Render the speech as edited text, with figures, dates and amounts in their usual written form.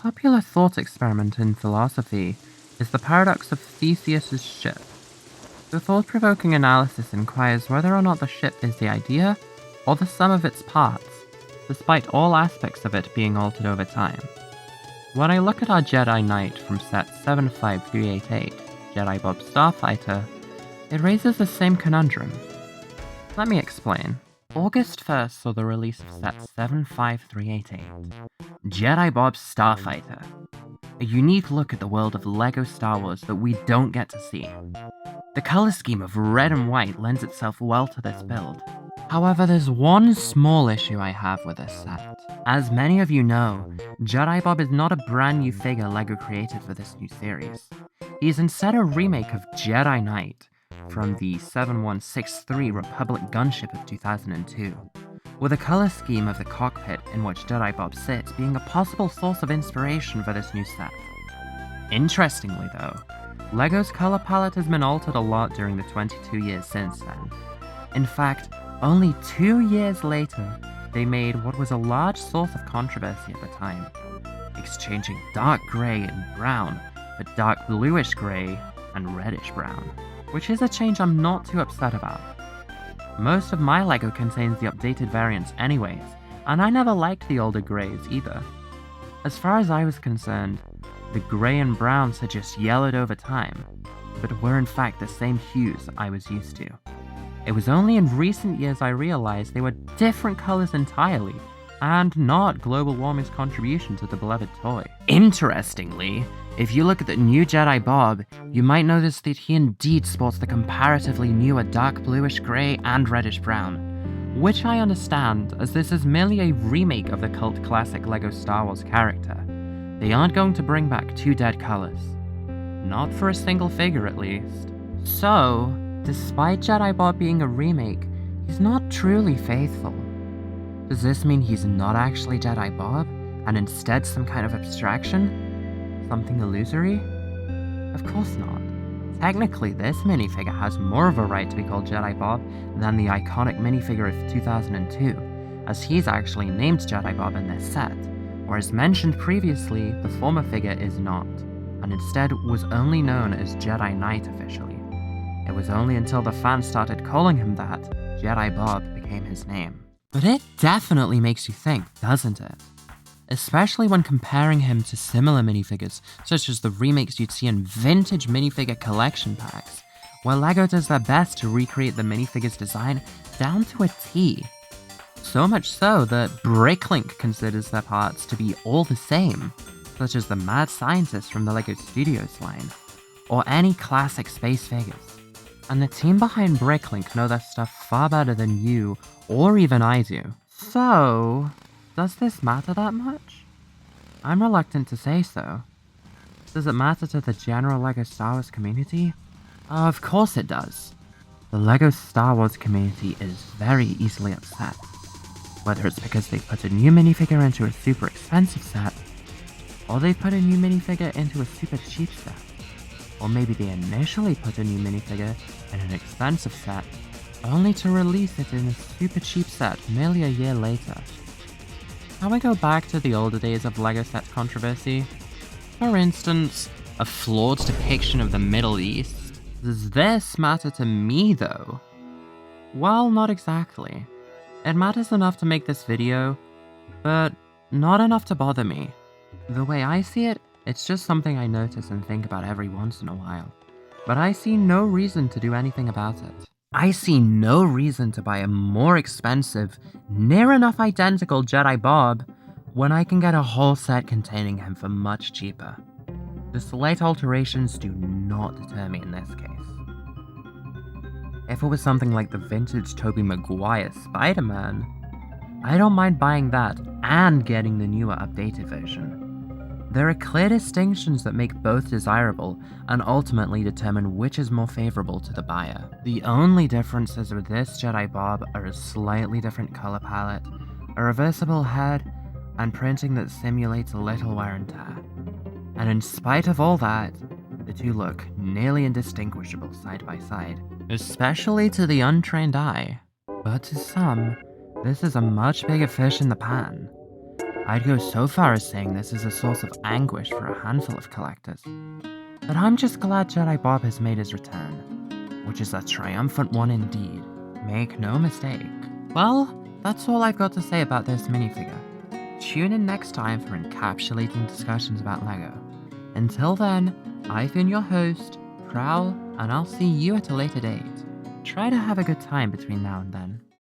popular thought experiment in philosophy is the paradox of Theseus' ship. The thought-provoking analysis inquires whether or not the ship is the idea or the sum of its parts, despite all aspects of it being altered over time. When I look at our Jedi Knight from set 75388, Jedi Bob Starfighter, it raises the same conundrum. Let me explain. August 1st saw the release of set 75388, Jedi Bob Starfighter, a unique look at the world of LEGO Star Wars that we don't get to see. The color scheme of red and white lends itself well to this build. However, there's one small issue I have with this set. As many of you know, Jedi Bob is not a brand new figure LEGO created for this new series. He is instead a remake of Jedi Knight from the 7163 Republic gunship of 2002, with a color scheme of the cockpit in which Jedi Bob sits being a possible source of inspiration for this new set. Interestingly though, LEGO's color palette has been altered a lot during the 22 years since then. In fact, only 2 years later, they made what was a large source of controversy at the time, exchanging dark grey and brown for dark bluish grey and reddish brown, which is a change I'm not too upset about. Most of my LEGO contains the updated variants anyways, and I never liked the older greys either. As far as I was concerned, the grey and browns had just yellowed over time, but were in fact the same hues I was used to. It was only in recent years I realized they were different colors entirely, and not global warming's contribution to the beloved toy. Interestingly, if you look at the new Jedi Bob, you might notice that he indeed sports the comparatively newer dark bluish grey and reddish brown, which I understand as this is merely a remake of the cult classic LEGO Star Wars character. They aren't going to bring back two dead colors. Not for a single figure at least. So, despite Jedi Bob being a remake, he's not truly faithful. Does this mean he's not actually Jedi Bob, and instead some kind of abstraction? Something illusory? Of course not. Technically, this minifigure has more of a right to be called Jedi Bob than the iconic minifigure of 2002, as he's actually named Jedi Bob in this set, whereas mentioned previously, the former figure is not, and instead was only known as Jedi Knight officially. It was only until the fans started calling him that, Jedi Bob became his name. But it definitely makes you think, doesn't it? Especially when comparing him to similar minifigures, such as the remakes you'd see in vintage minifigure collection packs, where LEGO does their best to recreate the minifigure's design down to a T. So much so that Bricklink considers their parts to be all the same, such as the Mad Scientist from the LEGO Studios line, or any classic space figures. And the team behind Bricklink know their stuff far better than you, or even I do. So, does this matter that much? I'm reluctant to say so. Does it matter to the general LEGO Star Wars community? Of course it does. The LEGO Star Wars community is very easily upset. Whether it's because they put a new minifigure into a super expensive set, or they put a new minifigure into a super cheap set, or maybe they initially put a new minifigure in an expensive set, only to release it in a super cheap set merely a year later. Now we go back to the older days of LEGO set controversy. For instance, a flawed depiction of the Middle East. Does this matter to me though? Well, not exactly. It matters enough to make this video, but not enough to bother me. The way I see it, it's just something I notice and think about every once in a while. But I see no reason to do anything about it. I see no reason to buy a more expensive, near enough identical Jedi Bob when I can get a whole set containing him for much cheaper. The slight alterations do not deter me in this case. If it was something like the vintage Tobey Maguire Spider-Man, I don't mind buying that and getting the newer updated version. There are clear distinctions that make both desirable and ultimately determine which is more favorable to the buyer. The only differences with this Jedi Bob are a slightly different color palette, a reversible head, and printing that simulates a little wear and tear. And in spite of all that, the two look nearly indistinguishable side by side, especially to the untrained eye. But to some, this is a much bigger fish in the pan. I'd go so far as saying this is a source of anguish for a handful of collectors. But I'm just glad Jedi Bob has made his return, which is a triumphant one indeed. Make no mistake. Well, that's all I've got to say about this minifigure. Tune in next time for encapsulating discussions about LEGO. Until then, I've been your host, Prowl, and I'll see you at a later date. Try to have a good time between now and then.